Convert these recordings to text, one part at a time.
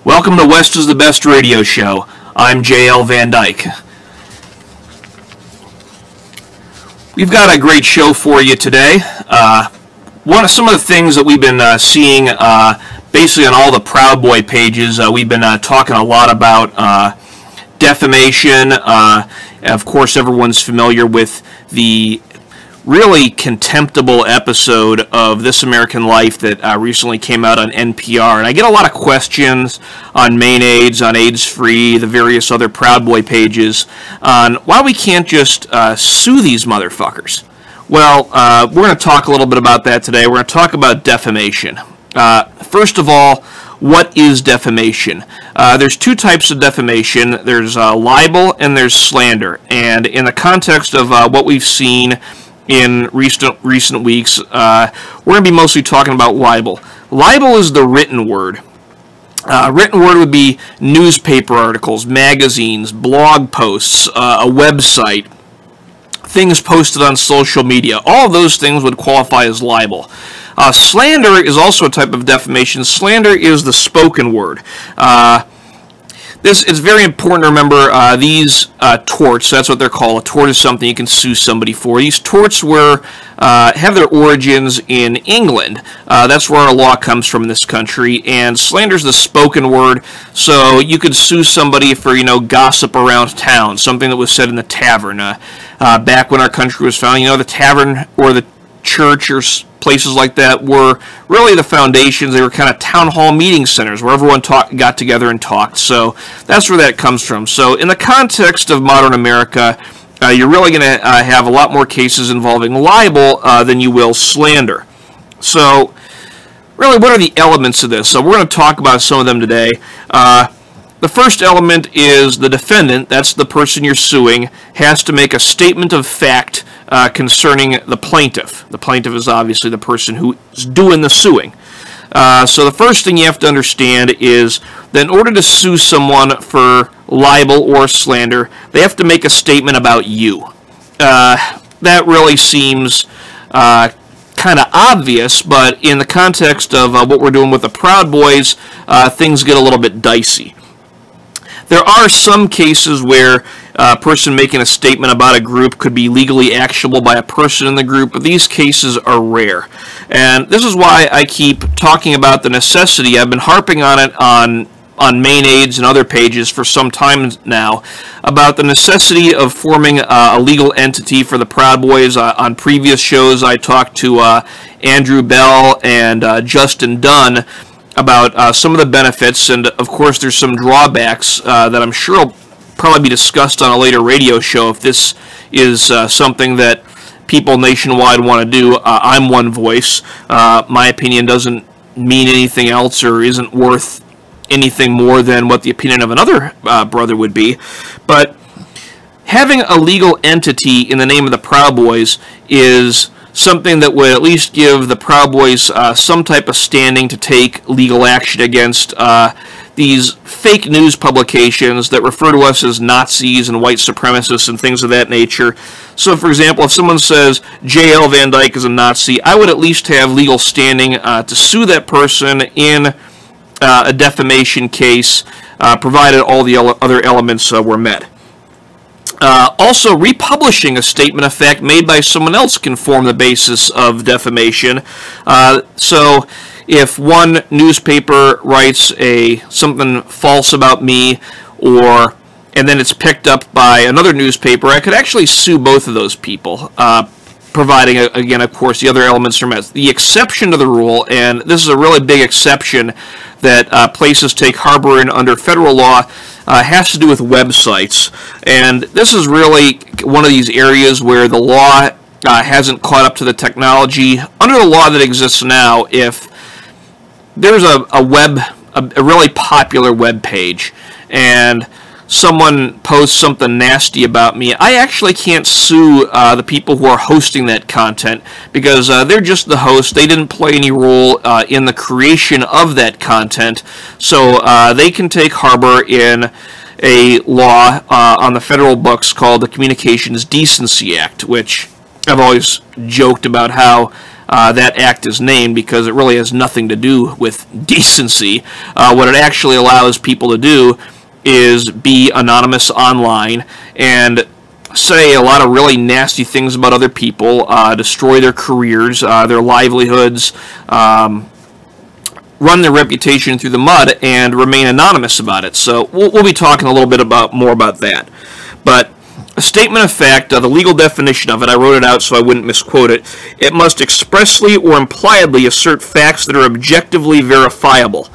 Welcome to West is the Best radio show. I'm J.L. Van Dyke. We've got a great show for you today. Some of the things that we've been seeing basically on all the Proud Boy pages, we've been talking a lot about defamation. Of course, everyone's familiar with the really contemptible episode of This American Life that recently came out on NPR. And I get a lot of questions on Maine AIDS, on AIDS Free, the various other Proud Boy pages, on why we can't just sue these motherfuckers. Well, we're going to talk a little bit about that today. We're going to talk about defamation. First of all, what is defamation? There's two types of defamation. There's libel and there's slander. And in the context of what we've seen in recent weeks, we're going to be mostly talking about libel. Libel is the written word. Written word would be newspaper articles, magazines, blog posts, a website, things posted on social media. All of those things would qualify as libel. Slander is also a type of defamation. Slander is the spoken word. It's very important to remember these torts. That's what they're called. A tort is something you can sue somebody for. These torts have their origins in England. That's where our law comes from in this country. And slander is the spoken word. So you could sue somebody for gossip around town, something that was said in the tavern. Back when our country was founded, the tavern or the church or places like that were really the foundations. They were kind of town hall meeting centers where everyone got together and talked. So that's where that comes from. So in the context of modern America, you're really going to have a lot more cases involving libel than you will slander. So really, what are the elements of this? So we're going to talk about some of them today. The first element is the defendant, that's the person you're suing, has to make a statement of fact concerning the plaintiff. The plaintiff is obviously the person who is doing the suing. So the first thing you have to understand is that in order to sue someone for libel or slander, they have to make a statement about you. That really seems kind of obvious, but in the context of what we're doing with the Proud Boys, things get a little bit dicey. There are some cases where a person making a statement about a group could be legally actionable by a person in the group, but these cases are rare. And this is why I keep talking about the necessity. I've been harping on it on Maine AIDS and other pages for some time now about the necessity of forming a legal entity for the Proud Boys. On previous shows, I talked to Andrew Bell and Justin Dunn about some of the benefits, and of course there's some drawbacks that I'm sure will probably be discussed on a later radio show if this is something that people nationwide want to do. I'm one voice. My opinion doesn't mean anything else or isn't worth anything more than what the opinion of another brother would be. But having a legal entity in the name of the Proud Boys is something that would at least give the Proud Boys some type of standing to take legal action against these fake news publications that refer to us as Nazis and white supremacists and things of that nature. So, for example, if someone says J.L. Van Dyke is a Nazi, I would at least have legal standing to sue that person in a defamation case, provided all the other elements were met. Also, republishing a statement of fact made by someone else can form the basis of defamation. So, if one newspaper writes something false about me, and then it's picked up by another newspaper, I could actually sue both of those people, providing, again, of course, the other elements are met. The exception to the rule, and this is a really big exception that places take harbor in under federal law, has to do with websites. And this is really one of these areas where the law hasn't caught up to the technology. Under the law that exists now, if there's a really popular web page and someone posts something nasty about me, I actually can't sue the people who are hosting that content because they're just the host. They didn't play any role in the creation of that content, so they can take harbor in a law on the federal books called the Communications Decency Act, which I've always joked about how that act is named, because it really has nothing to do with decency. What it actually allows people to do is be anonymous online and say a lot of really nasty things about other people, destroy their careers, their livelihoods, run their reputation through the mud, and remain anonymous about it. So we'll be talking a little bit more about that. But a statement of fact, the legal definition of it, I wrote it out so I wouldn't misquote it. It must expressly or impliedly assert facts that are objectively verifiable.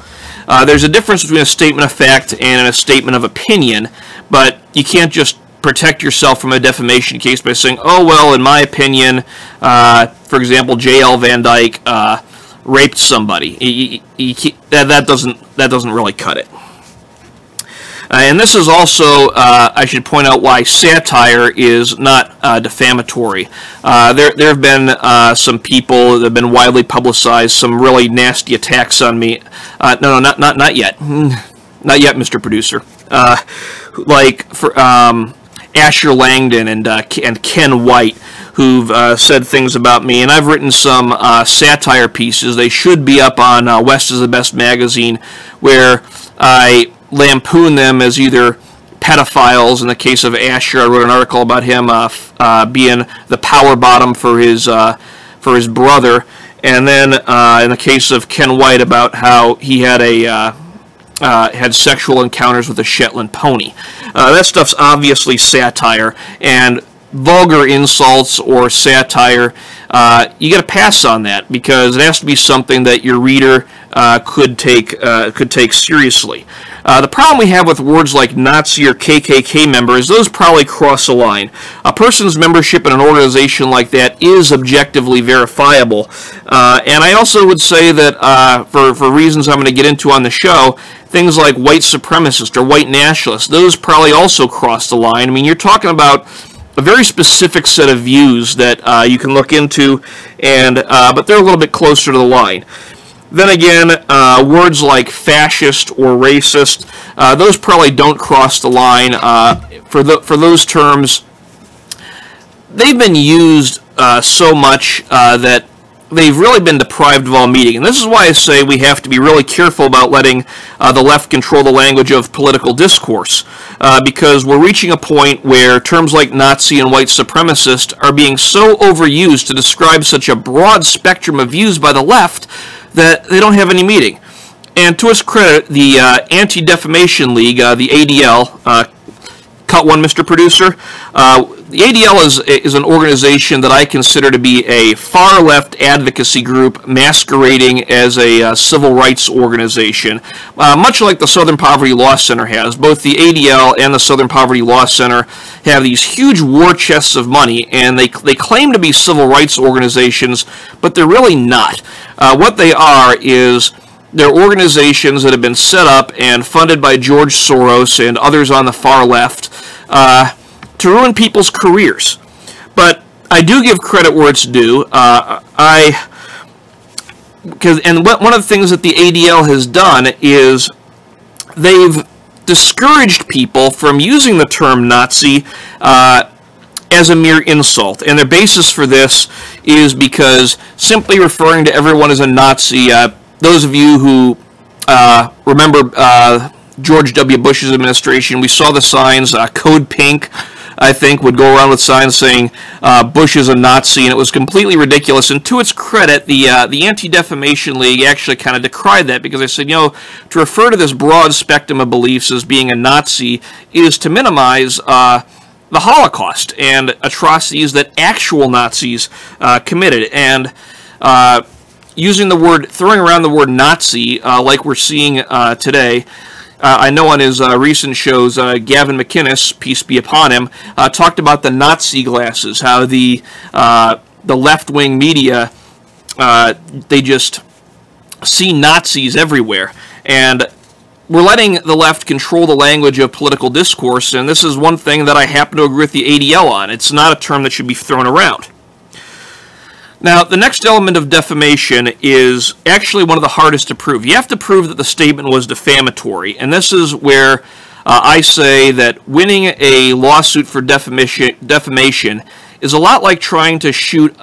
There's a difference between a statement of fact and a statement of opinion, but you can't just protect yourself from a defamation case by saying, oh, well, in my opinion, for example, J.L. Van Dyke raped somebody. That doesn't really cut it. And this is also, I should point out, why satire is not defamatory. There have been some people that have been widely publicized, some really nasty attacks on me. No, not yet. Not yet, Mr. Producer. Like for Asher Langdon and Ken White, who've said things about me, and I've written some satire pieces. They should be up on West is the Best magazine, where I lampoon them as either pedophiles. In the case of Asher, I wrote an article about him being the power bottom for his brother, and then in the case of Ken White, about how he had had sexual encounters with a Shetland pony. That stuff's obviously satire, and vulgar insults or satire, you got to pass on that, because it has to be something that your reader could take seriously. The problem we have with words like Nazi or KKK member is those probably cross a line. A person's membership in an organization like that is objectively verifiable. And I also would say that for reasons I'm going to get into on the show, things like white supremacist or white nationalist, those probably also cross the line. I mean, you're talking about a very specific set of views that you can look into, and but they're a little bit closer to the line. Then again, words like fascist or racist, those probably don't cross the line. For those terms, they've been used so much that they've really been deprived of all meaning. And this is why I say we have to be really careful about letting the left control the language of political discourse, because we're reaching a point where terms like Nazi and white supremacist are being so overused to describe such a broad spectrum of views by the left that they don't have any meaning. And to its credit, the Anti-Defamation League, the ADL, cut one, Mr. Producer. The ADL is an organization that I consider to be a far-left advocacy group masquerading as a civil rights organization, much like the Southern Poverty Law Center has. Both the ADL and the Southern Poverty Law Center have these huge war chests of money, and they claim to be civil rights organizations, but they're really not. What they are is they're organizations that have been set up and funded by George Soros and others on the far left to ruin people's careers. But I do give credit where it's due. One of the things that the ADL has done is they've discouraged people from using the term Nazi as a mere insult. And their basis for this is because simply referring to everyone as a Nazi, those of you who remember George W. Bush's administration, we saw the signs, Code Pink, I think, would go around with signs saying Bush is a Nazi, and it was completely ridiculous. And to its credit, the Anti-Defamation League actually kind of decried that, because they said, to refer to this broad spectrum of beliefs as being a Nazi is to minimize the Holocaust and atrocities that actual Nazis committed. And throwing around the word Nazi like we're seeing today, I know on his recent shows, Gavin McInnes, peace be upon him, talked about the Nazi glasses, how the left-wing media, they just see Nazis everywhere. And we're letting the left control the language of political discourse, and this is one thing that I happen to agree with the ADL on. It's not a term that should be thrown around. Now, the next element of defamation is actually one of the hardest to prove. You have to prove that the statement was defamatory, and this is where I say that winning a lawsuit for defamation is a lot like trying to shoot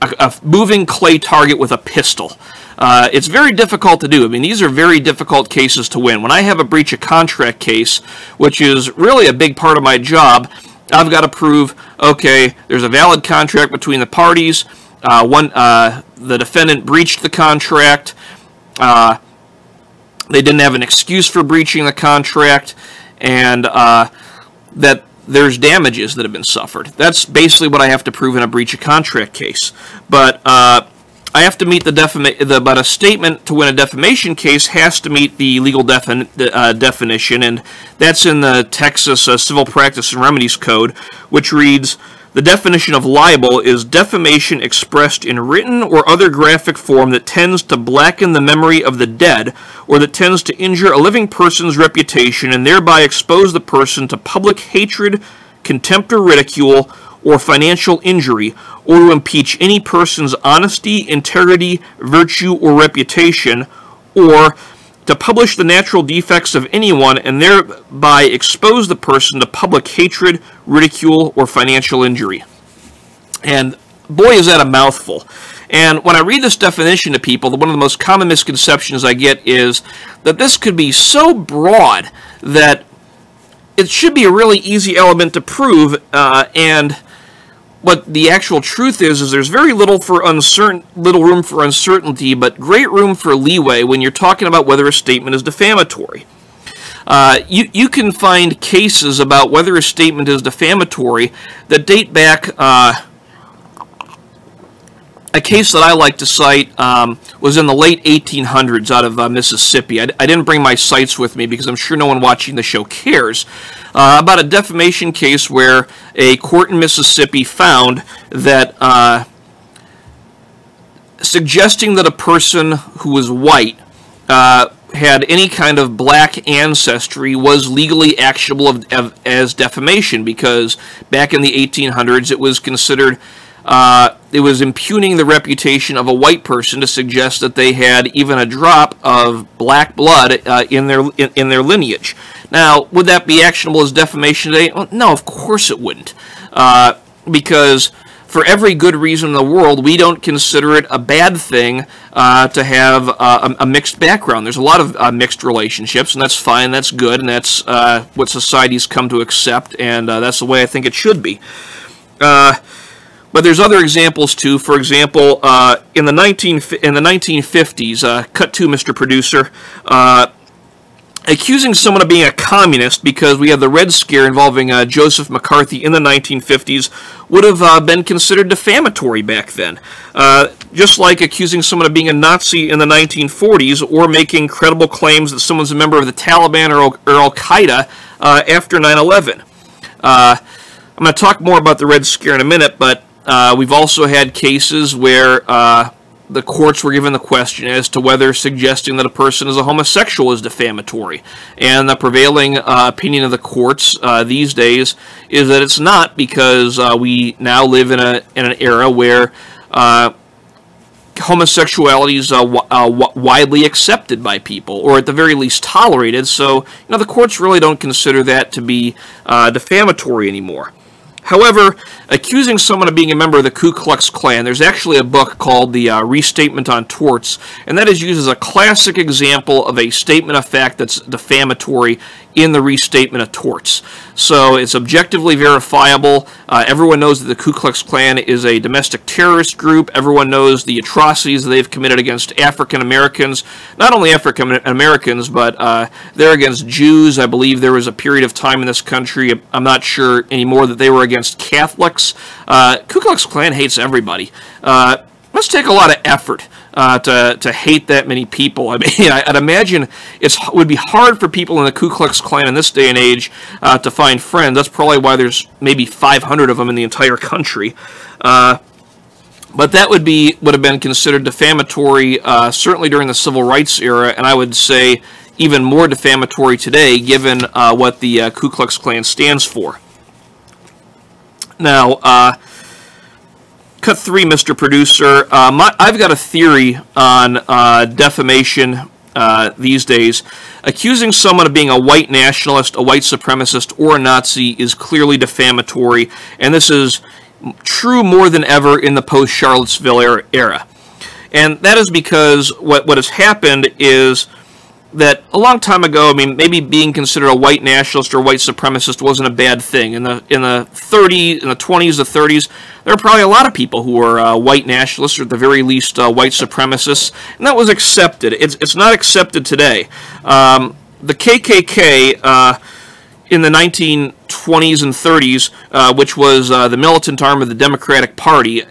a moving clay target with a pistol. It's very difficult to do. I mean, these are very difficult cases to win. When I have a breach of contract case, which is really a big part of my job, I've got to prove, okay, there's a valid contract between the parties. The defendant breached the contract. They didn't have an excuse for breaching the contract, and that there's damages that have been suffered. That's basically what I have to prove in a breach of contract case. But I have to meet but a statement to win a defamation case has to meet the legal definition, and that's in the Texas Civil Practice and Remedies Code, which reads, the definition of libel is defamation expressed in written or other graphic form that tends to blacken the memory of the dead, or that tends to injure a living person's reputation and thereby expose the person to public hatred, contempt or ridicule, or financial injury, or to impeach any person's honesty, integrity, virtue, or reputation, or to publish the natural defects of anyone and thereby expose the person to public hatred, ridicule, or financial injury. And boy, is that a mouthful. And when I read this definition to people, one of the most common misconceptions I get is that this could be so broad that it should be a really easy element to prove, and what the actual truth is there's very little room for uncertainty, but great room for leeway when you're talking about whether a statement is defamatory. You can find cases about whether a statement is defamatory that date back. A case that I like to cite was in the late 1800s out of Mississippi. I didn't bring my cites with me because I'm sure no one watching the show cares. About a defamation case where a court in Mississippi found that suggesting that a person who was white had any kind of black ancestry was legally actionable as defamation, because back in the 1800s it was considered it was impugning the reputation of a white person to suggest that they had even a drop of black blood in their lineage. Now, would that be actionable as defamation today? Well, no, of course it wouldn't, because for every good reason in the world, we don't consider it a bad thing to have a mixed background. There's a lot of mixed relationships, and that's fine, that's good, and that's what society's come to accept, and that's the way I think it should be. But there's other examples too. For example, in the 1950s, cut to Mr. Producer, accusing someone of being a communist because we had the Red Scare involving Joseph McCarthy in the 1950s would have been considered defamatory back then. Just like accusing someone of being a Nazi in the 1940s, or making credible claims that someone's a member of the Taliban or Al-Qaeda after 9/11. I'm going to talk more about the Red Scare in a minute, but we've also had cases where the courts were given the question as to whether suggesting that a person is a homosexual is defamatory. And the prevailing opinion of the courts these days is that it's not, because we now live in an era where homosexuality is widely accepted by people, or at the very least tolerated. So, the courts really don't consider that to be defamatory anymore. However, accusing someone of being a member of the Ku Klux Klan, there's actually a book called The Restatement on Torts, and that is used as a classic example of a statement of fact that's defamatory in the Restatement of Torts. So it's objectively verifiable. Everyone knows that the Ku Klux Klan is a domestic terrorist group. Everyone knows the atrocities that they've committed against African Americans. Not only African Americans, but they're against Jews. I believe there was a period of time in this country, I'm not sure anymore, that they were against Catholics. Ku Klux Klan hates everybody. Must take a lot of effort to hate that many people. I mean, I'd imagine it would be hard for people in the Ku Klux Klan in this day and age to find friends. That's probably why there's maybe 500 of them in the entire country. But that would have been considered defamatory, certainly during the Civil Rights era, and I would say even more defamatory today, given what the Ku Klux Klan stands for. Now, cut 3, Mr. Producer. I've got a theory on defamation these days. Accusing someone of being a white nationalist, a white supremacist, or a Nazi is clearly defamatory, and this is true more than ever in the post-Charlottesville era. And that is because what has happened is that a long time ago, I mean, maybe being considered a white nationalist or white supremacist wasn't a bad thing. In the 20s, the 30s, there were probably a lot of people who were white nationalists, or at the very least white supremacists, and that was accepted. It's not accepted today. The KKK in the 1920s and 30s, which was the militant arm of the Democratic Party,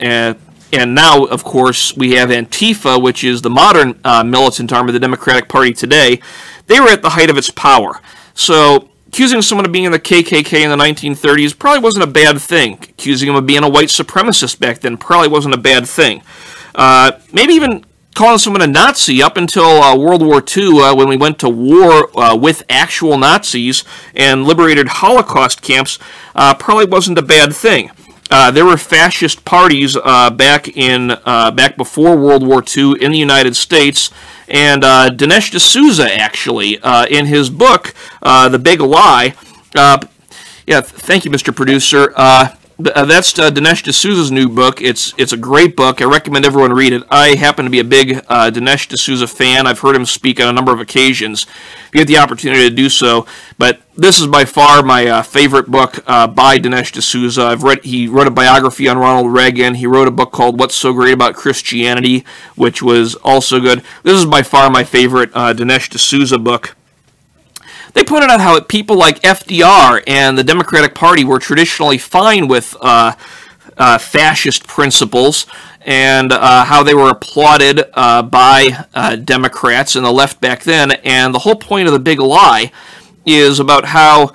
and now, of course, we have Antifa, which is the modern militant arm of the Democratic Party today. They were at the height of its power. So accusing someone of being in the KKK in the 1930s probably wasn't a bad thing. Accusing him of being a white supremacist back then probably wasn't a bad thing. Maybe even calling someone a Nazi up until World War II, when we went to war with actual Nazis and liberated Holocaust camps, probably wasn't a bad thing. There were fascist parties back before World War II in the United States, and Dinesh D'Souza actually, in his book, The Big Lie, yeah, thank you, Mr. Producer. That's Dinesh D'Souza's new book. It's a great book. I recommend everyone read it. I happen to be a big Dinesh D'Souza fan. I've heard him speak on a number of occasions. If you get the opportunity to do so, but this is by far my favorite book by Dinesh D'Souza. He wrote a biography on Ronald Reagan. He wrote a book called What's So Great About Christianity, which was also good. This is by far my favorite Dinesh D'Souza book. They pointed out how people like FDR and the Democratic Party were traditionally fine with fascist principles, and how they were applauded by Democrats and the left back then. And the whole point of The Big Lie is about how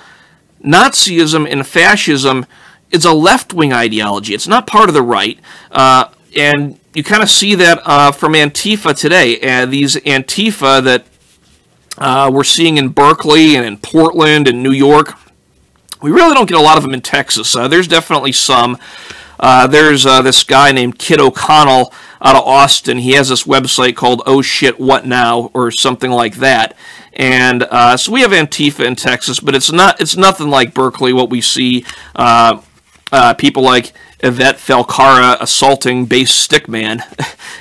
Nazism and fascism is a left-wing ideology. It's not part of the right. And you kind of see that from Antifa today. These Antifa that we're seeing in Berkeley and in Portland and New York, we really don't get a lot of them in Texas. There's definitely some. There's this guy named Kid O'Connell out of Austin. He has this website called Oh Shit What Now, or something like that. And so we have Antifa in Texas, but it's nothing like Berkeley. What we see, people like Yvette Falcara assaulting base stickman.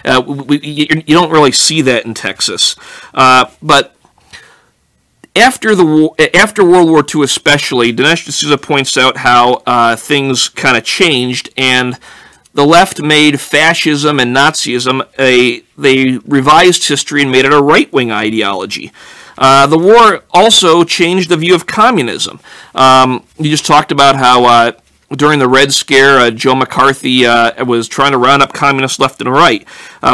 You don't really see that in Texas, but. After World War II especially, Dinesh D'Souza points out how things kind of changed, and the left made fascism and Nazism they revised history and made it a right-wing ideology. The war also changed the view of communism. You just talked about how during the Red Scare, Joe McCarthy was trying to round up communists left and right.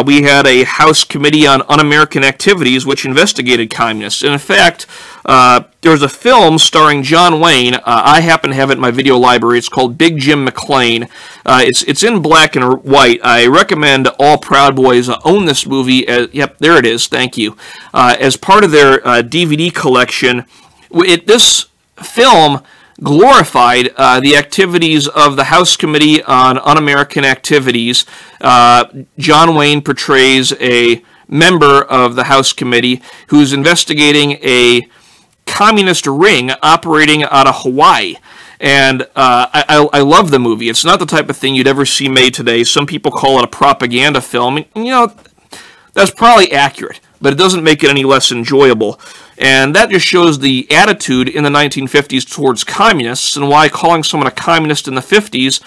We had a House Committee on Un-American Activities which investigated communists. And in fact, there was a film starring John Wayne. I happen to have it in my video library. It's called Big Jim McClain. It's in black and white. I recommend all Proud Boys own this movie. Yep, there it is. Thank you. As part of their DVD collection, this film glorified the activities of the House Committee on Un-American Activities. John Wayne portrays a member of the House Committee who's investigating a communist ring operating out of Hawaii. And I love the movie. It's not the type of thing you'd ever see made today. Some people call it a propaganda film. And, you know, that's probably accurate, but it doesn't make it any less enjoyable. And that just shows the attitude in the 1950s towards communists, and why calling someone a communist in the 50s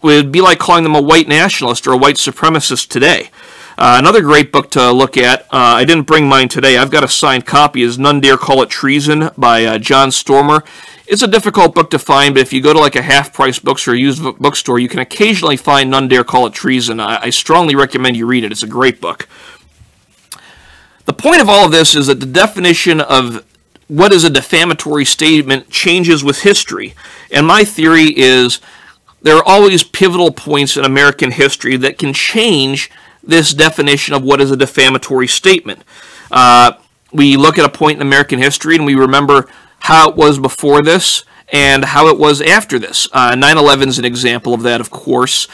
would be like calling them a white nationalist or a white supremacist today. Another great book to look at, I didn't bring mine today, I've got a signed copy, is None Dare Call It Treason by John Stormer. It's a difficult book to find, but if you go to like a half-price books or a used bookstore, you can occasionally find None Dare Call It Treason. I strongly recommend you read it. It's a great book. The point of all of this is that the definition of what is a defamatory statement changes with history. And my theory is there are always pivotal points in American history that can change this definition of what is a defamatory statement. We look at a point in American history and we remember how it was before this and how it was after this. 9/11 is an example of that, of course.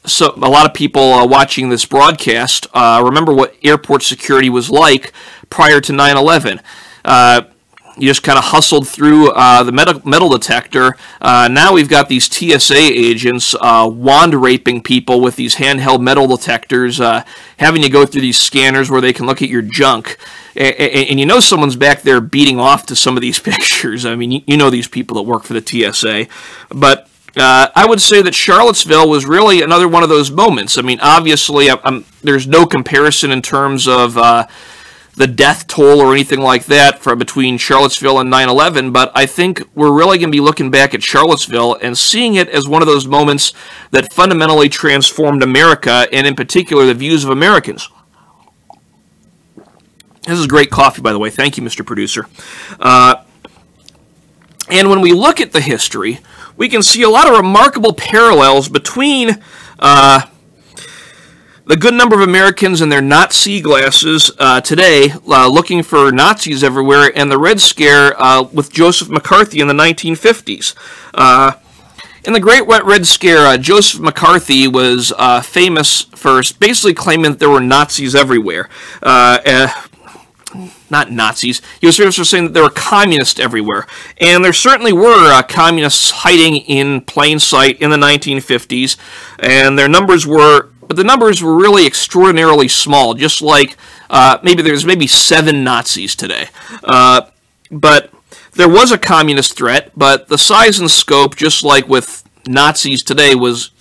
So a lot of people watching this broadcast remember what airport security was like prior to 9/11. you just kind of hustled through the metal detector. Now we've got these TSA agents wand raping people with these handheld metal detectors, having you go through these scanners where they can look at your junk. And you know someone's back there beating off to some of these pictures. I mean, you know these people that work for the TSA. But I would say that Charlottesville was really another one of those moments. I mean, obviously, there's no comparison in terms of the death toll or anything like that from between Charlottesville and 9/11, but I think we're really going to be looking back at Charlottesville and seeing it as one of those moments that fundamentally transformed America, and in particular the views of Americans. This is great coffee, by the way. Thank you, Mr. Producer. And when we look at the history, we can see a lot of remarkable parallels between the good number of Americans in their Nazi glasses today, looking for Nazis everywhere, and the Red Scare with Joseph McCarthy in the 1950s. In the Great Red Scare, Joseph McCarthy was famous for basically claiming that there were Nazis everywhere. Not Nazis. He was famous for saying that there were communists everywhere. And there certainly were communists hiding in plain sight in the 1950s. And their numbers were, but the numbers were really extraordinarily small, just like there's maybe 7 Nazis today. But there was a communist threat, but the size and scope, just like with Nazis today, was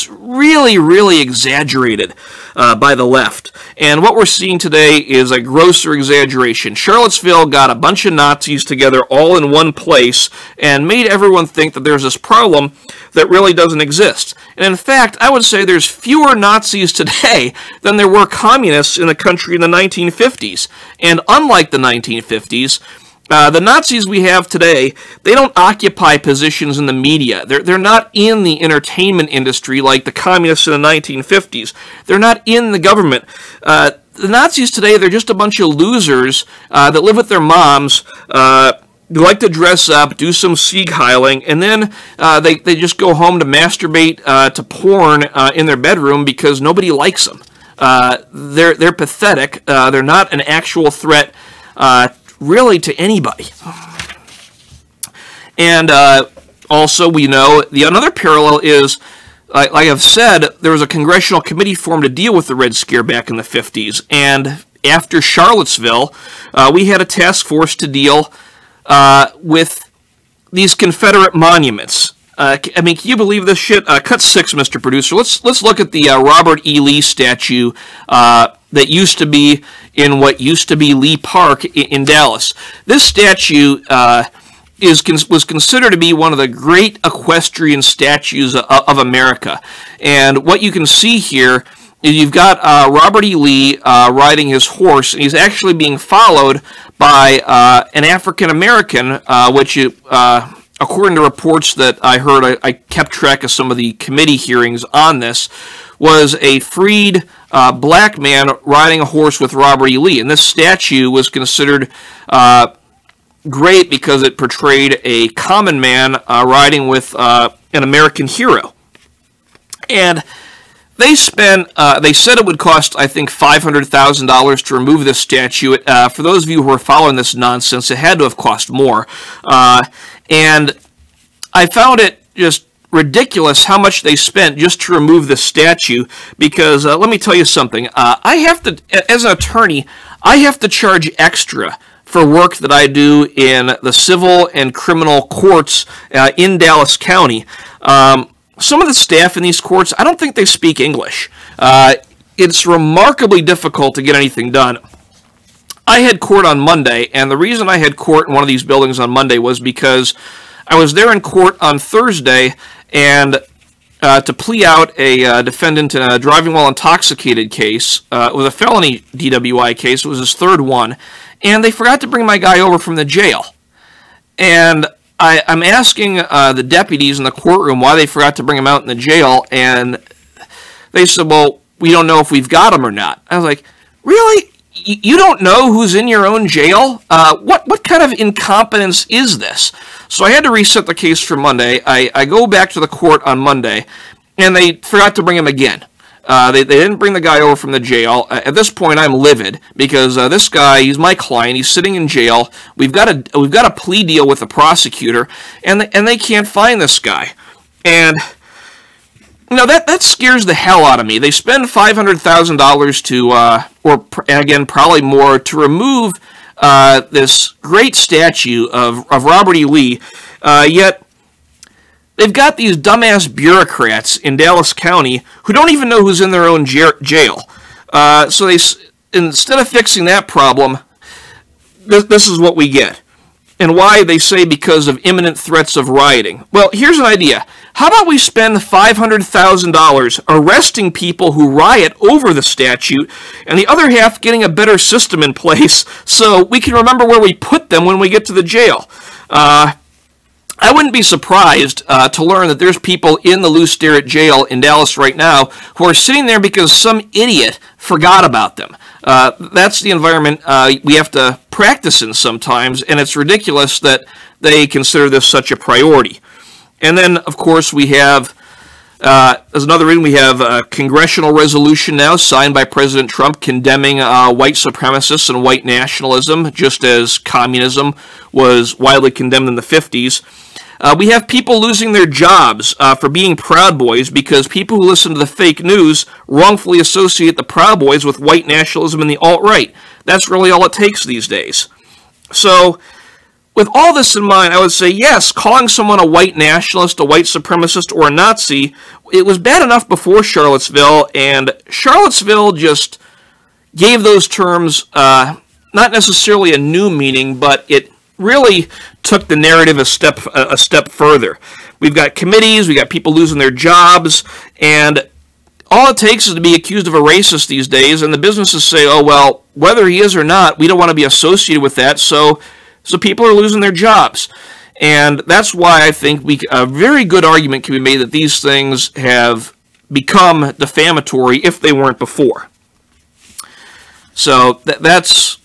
really, really exaggerated by the left. And what we're seeing today is a grosser exaggeration. Charlottesville got a bunch of Nazis together all in one place and made everyone think that there's this problem that really doesn't exist. And in fact, I would say there's fewer Nazis today than there were communists in the country in the 1950s. And unlike the 1950s, the Nazis we have today, they don't occupy positions in the media. They're not in the entertainment industry like the communists in the 1950s. They're not in the government. The Nazis today, they're just a bunch of losers that live with their moms, they like to dress up, do some Sieg Heiling, and then they just go home to masturbate to porn in their bedroom because nobody likes them. They're pathetic. They're not an actual threat really to anybody. And also we know another parallel is, like I've said, there was a congressional committee formed to deal with the Red Scare back in the 50s, and after Charlottesville, we had a task force to deal with these Confederate monuments. I mean, can you believe this shit? Cut 6, Mr. Producer. Let's look at the Robert E. Lee statue that used to be in what used to be Lee Park in Dallas. This statue was considered to be one of the great equestrian statues of America. And what you can see here is you've got Robert E. Lee riding his horse, and he's actually being followed by an African American, which according to reports that I heard, I kept track of some of the committee hearings on this, was a freed black man riding a horse with Robert E. Lee. And this statue was considered great because it portrayed a common man riding with an American hero. And they said it would cost, I think, $500,000 to remove this statue. For those of you who are following this nonsense, it had to have cost more. And I found it just ridiculous how much they spent just to remove the statue, because let me tell you something. I have to, as an attorney, I have to charge extra for work that I do in the civil and criminal courts in Dallas County. Some of the staff in these courts, I don't think they speak English. It's remarkably difficult to get anything done. I had court on Monday, and the reason I had court in one of these buildings on Monday was because I was there in court on Thursday, and to plea out a defendant in a driving while intoxicated case. It was a felony DWI case. It was his 3rd one, and they forgot to bring my guy over from the jail. And I'm asking the deputies in the courtroom why they forgot to bring him out in the jail, and they said, well, we don't know if we've got him or not. I was like, really? You don't know who's in your own jail? What kind of incompetence is this? So I had to reset the case for Monday. I go back to the court on Monday, and they forgot to bring him again. They didn't bring the guy over from the jail. At this point, I'm livid because this guy, he's my client. He's sitting in jail. We've got a plea deal with the prosecutor, and they can't find this guy. And that scares the hell out of me. They spend $500,000 to, or again probably more, to remove this great statue of Robert E. Lee, yet they've got these dumbass bureaucrats in Dallas County who don't even know who's in their own jail. So instead of fixing that problem, this is what we get. And why? They say because of imminent threats of rioting. Well, here's an idea. How about we spend $500,000 arresting people who riot over the statute, and the other half getting a better system in place so we can remember where we put them when we get to the jail? I wouldn't be surprised to learn that there's people in the Lou Sterrett jail in Dallas right now who are sitting there because some idiot forgot about them. That's the environment we have to practice in sometimes, and it's ridiculous that they consider this such a priority. And then, of course, we have, as another reason, we have a congressional resolution now signed by President Trump condemning white supremacists and white nationalism, just as communism was widely condemned in the 50s. We have people losing their jobs for being Proud Boys because people who listen to the fake news wrongfully associate the Proud Boys with white nationalism and the alt-right. That's really all it takes these days. So, with all this in mind, I would say, yes, calling someone a white nationalist, a white supremacist, or a Nazi, it was bad enough before Charlottesville, and Charlottesville just gave those terms not necessarily a new meaning, but it really took the narrative a step further. We've got committees, we've got people losing their jobs, and all it takes is to be accused of a racist these days, and the businesses say, oh, well, whether he is or not, we don't want to be associated with that, so people are losing their jobs. And that's why I think a very good argument can be made that these things have become defamatory if they weren't before. So that's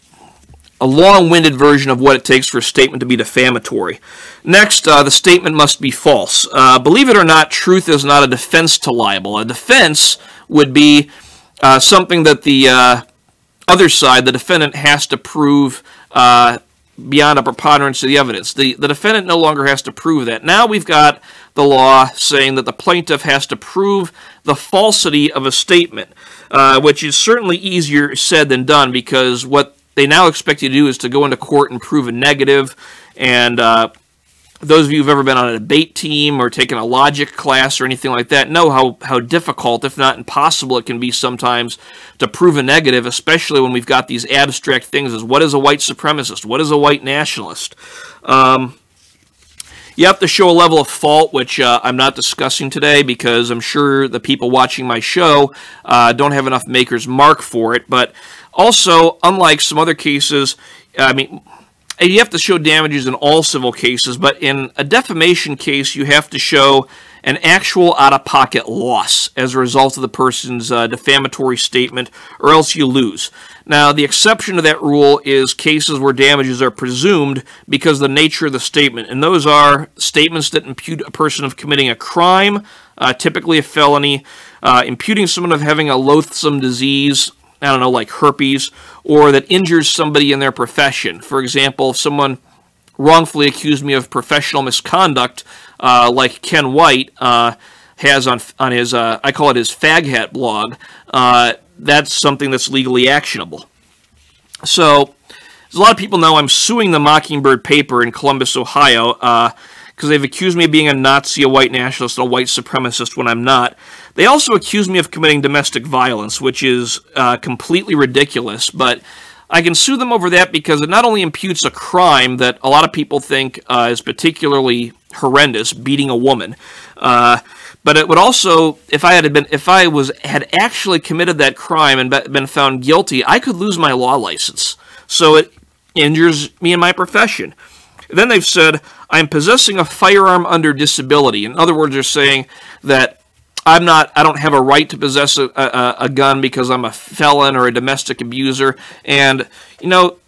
a long-winded version of what it takes for a statement to be defamatory. Next, the statement must be false. Believe it or not, truth is not a defense to libel. A defense would be something that the other side, the defendant, has to prove beyond a preponderance of the evidence. The defendant no longer has to prove that. Now we've got the law saying that the plaintiff has to prove the falsity of a statement, which is certainly easier said than done, because what they now expect you to do is to go into court and prove a negative, and those of you who've ever been on a debate team or taken a logic class or anything like that know how difficult, if not impossible, it can be sometimes to prove a negative, especially when we've got these abstract things as what is a white supremacist, what is a white nationalist. You have to show a level of fault, which I'm not discussing today because I'm sure the people watching my show don't have enough maker's mark for it, but also, unlike some other cases, I mean, you have to show damages in all civil cases, but in a defamation case, you have to show an actual out-of-pocket loss as a result of the person's defamatory statement, or else you lose. Now, the exception to that rule is cases where damages are presumed because of the nature of the statement, and those are statements that impute a person of committing a crime, typically a felony, imputing someone of having a loathsome disease, I don't know, like herpes, or that injures somebody in their profession. For example, if someone wrongfully accused me of professional misconduct, like Ken White has on his, I call it his fag hat blog, that's something that's legally actionable. So, as a lot of people know, I'm suing the Mockingbird paper in Columbus, Ohio, because they've accused me of being a Nazi, a white nationalist, and a white supremacist when I'm not. They also accuse me of committing domestic violence, which is completely ridiculous, but I can sue them over that because it not only imputes a crime that a lot of people think is particularly horrendous, beating a woman, but it would also, if I had actually committed that crime and been found guilty, I could lose my law license. So it injures me in my profession. Then they've said, I'm possessing a firearm under disability. In other words, they're saying that I don't have a right to possess a gun because I'm a felon or a domestic abuser. And, you know,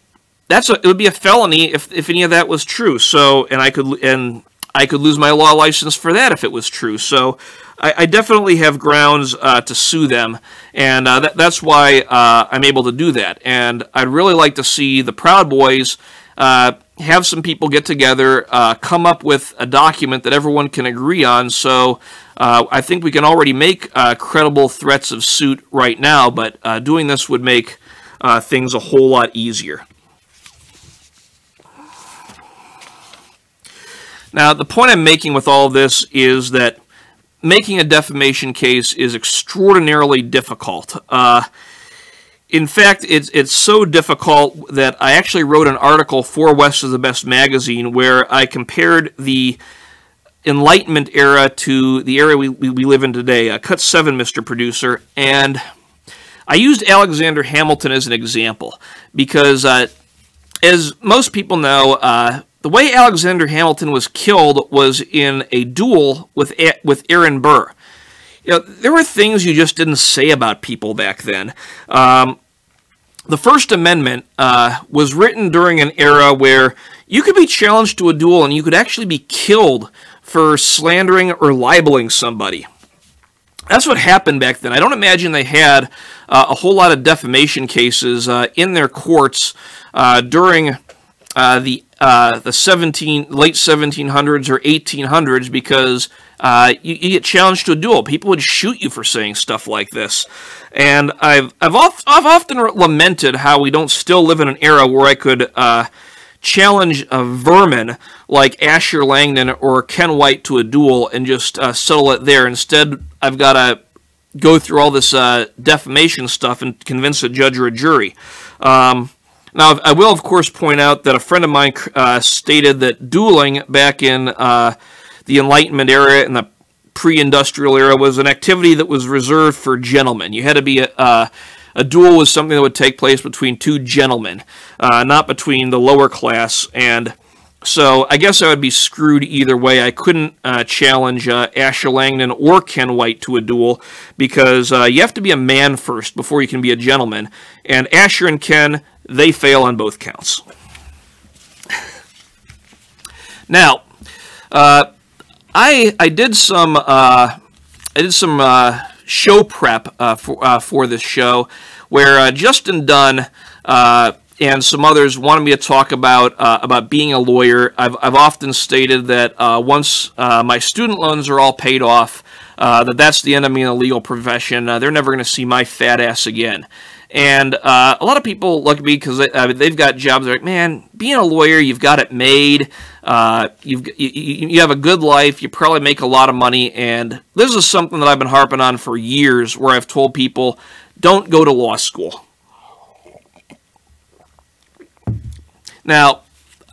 it would be a felony if any of that was true. So, and I could lose my law license for that if it was true. So, I definitely have grounds to sue them, and that's why I'm able to do that. And I'd really like to see the Proud Boys have some people get together, come up with a document that everyone can agree on. So I think we can already make credible threats of suit right now, but doing this would make things a whole lot easier. Now, the point I'm making with all of this is that making a defamation case is extraordinarily difficult. In fact, it's so difficult that I actually wrote an article for West is the Best magazine where I compared the Enlightenment era to the era we live in today. Cut 7, Mr. Producer. And I used Alexander Hamilton as an example because, as most people know, the way Alexander Hamilton was killed was in a duel with Aaron Burr. You know, there were things you just didn't say about people back then. The First Amendment was written during an era where you could be challenged to a duel and you could actually be killed for slandering or libeling somebody. That's what happened back then. I don't imagine they had a whole lot of defamation cases in their courts during the late 1700s or 1800s because you get challenged to a duel. People would shoot you for saying stuff like this. And I've often lamented how we don't still live in an era where I could challenge a vermin like Asher Langdon or Ken White to a duel and just settle it there. Instead, I've got to go through all this defamation stuff and convince a judge or a jury. Now, I will, of course, point out that a friend of mine stated that dueling back in the Enlightenment era and the pre-industrial era was an activity that was reserved for gentlemen. You had to be a duel was something that would take place between two gentlemen, not between the lower class. And so I guess I would be screwed either way. I couldn't challenge Asher Langdon or Ken White to a duel because you have to be a man first before you can be a gentleman. And Asher and Ken, they fail on both counts. Now, I did some show prep for this show where Justin Dunn and some others wanted me to talk about being a lawyer. I've often stated that once my student loans are all paid off, that's the end of me in the legal profession. They're never going to see my fat ass again. And a lot of people look at me because they've got jobs. They're like, man, being a lawyer, you've got it made. You have a good life. You probably make a lot of money. And this is something that I've been harping on for years, where I've told people, don't go to law school. Now,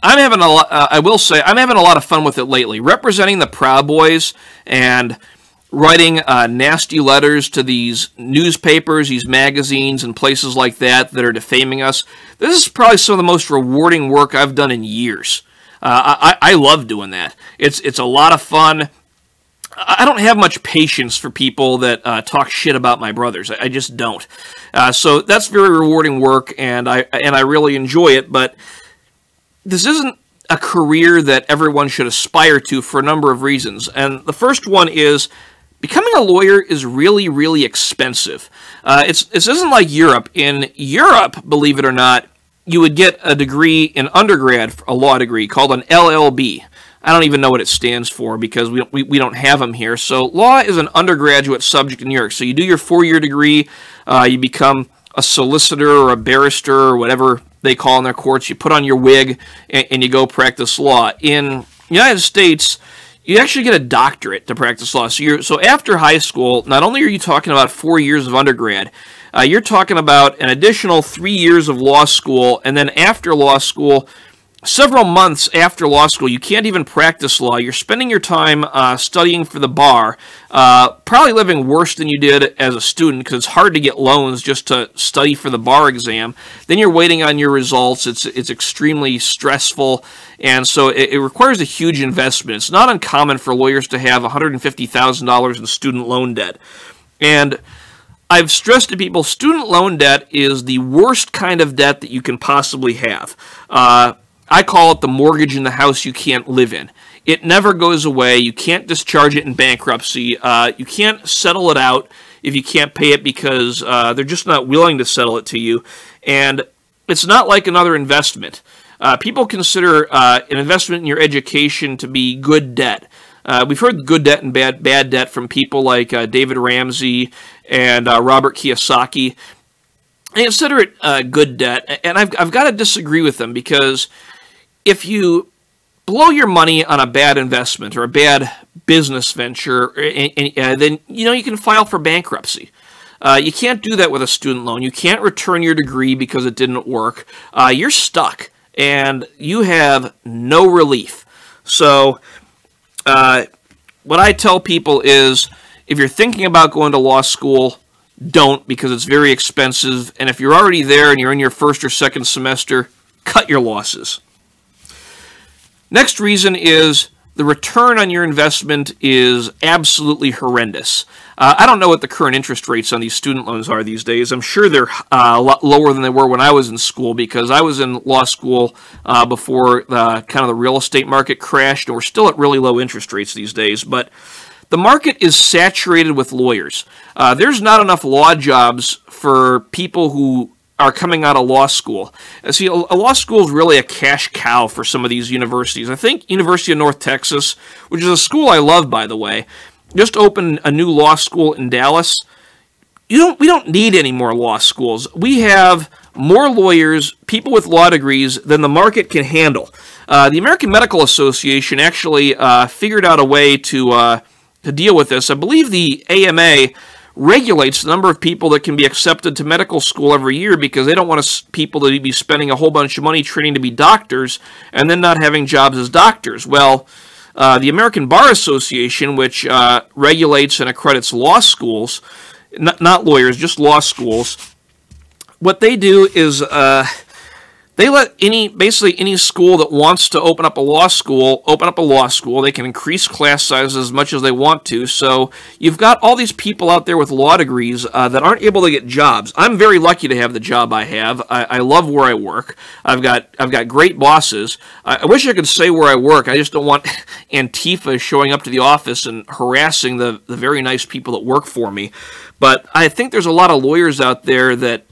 I'm having a lot. I will say I'm having a lot of fun with it lately, representing the Proud Boys and writing nasty letters to these newspapers, these magazines, and places like that that are defaming us. This is probably some of the most rewarding work I've done in years. I love doing that. It's a lot of fun. I don't have much patience for people that talk shit about my brothers. I just don't. So that's very rewarding work, and I really enjoy it. But this isn't a career that everyone should aspire to for a number of reasons. And the first one is becoming a lawyer is really, really expensive. This isn't like Europe. In Europe, believe it or not, you would get a degree in undergrad, a law degree, called an LLB. I don't even know what it stands for because we don't have them here. So law is an undergraduate subject in New York. So you do your 4-year degree, you become a solicitor or a barrister or whatever they call in their courts. You put on your wig and you go practice law. In the United States, you actually get a doctorate to practice law. So after high school, not only are you talking about 4 years of undergrad, you're talking about an additional 3 years of law school, and then after law school, several months after law school, you can't even practice law. You're spending your time studying for the bar, probably living worse than you did as a student because it's hard to get loans just to study for the bar exam. Then you're waiting on your results. It's extremely stressful, and so it requires a huge investment. It's not uncommon for lawyers to have $150,000 in student loan debt. And I've stressed to people, student loan debt is the worst kind of debt that you can possibly have. I call it the mortgage in the house you can't live in. It never goes away. You can't discharge it in bankruptcy. You can't settle it out if you can't pay it because they're just not willing to settle it to you. And it's not like another investment. People consider an investment in your education to be good debt. We've heard good debt and bad debt from people like David Ramsey and Robert Kiyosaki. They consider it good debt, and I've got to disagree with them because if you blow your money on a bad investment or a bad business venture, then you can file for bankruptcy. You can't do that with a student loan. You can't return your degree because it didn't work. You're stuck, and you have no relief. So what I tell people is, if you're thinking about going to law school, don't, because it's very expensive. And if you're already there and you're in your first or second semester, cut your losses. Next reason is the return on your investment is absolutely horrendous. I don't know what the current interest rates on these student loans are these days. I'm sure they're a lot lower than they were when I was in school, because I was in law school before kind of the real estate market crashed, and we're still at really low interest rates these days. But the market is saturated with lawyers. There's not enough law jobs for people who are coming out of law school. See, a law school is really a cash cow for some of these universities. I think University of North Texas, which is a school I love, by the way, just opened a new law school in Dallas. We don't need any more law schools. We have more lawyers, people with law degrees, than the market can handle. The American Medical Association actually figured out a way to deal with this. I believe the AMA regulates the number of people that can be accepted to medical school every year because they don't want people to be spending a whole bunch of money training to be doctors and then not having jobs as doctors. Well, the American Bar Association, which regulates and accredits law schools, not lawyers, just law schools, what they do is they let basically any school that wants to open up a law school. They can increase class sizes as much as they want to. So you've got all these people out there with law degrees that aren't able to get jobs. I'm very lucky to have the job I have. I love where I work. I've got great bosses. I wish I could say where I work. I just don't want Antifa showing up to the office and harassing the very nice people that work for me. But I think there's a lot of lawyers out there that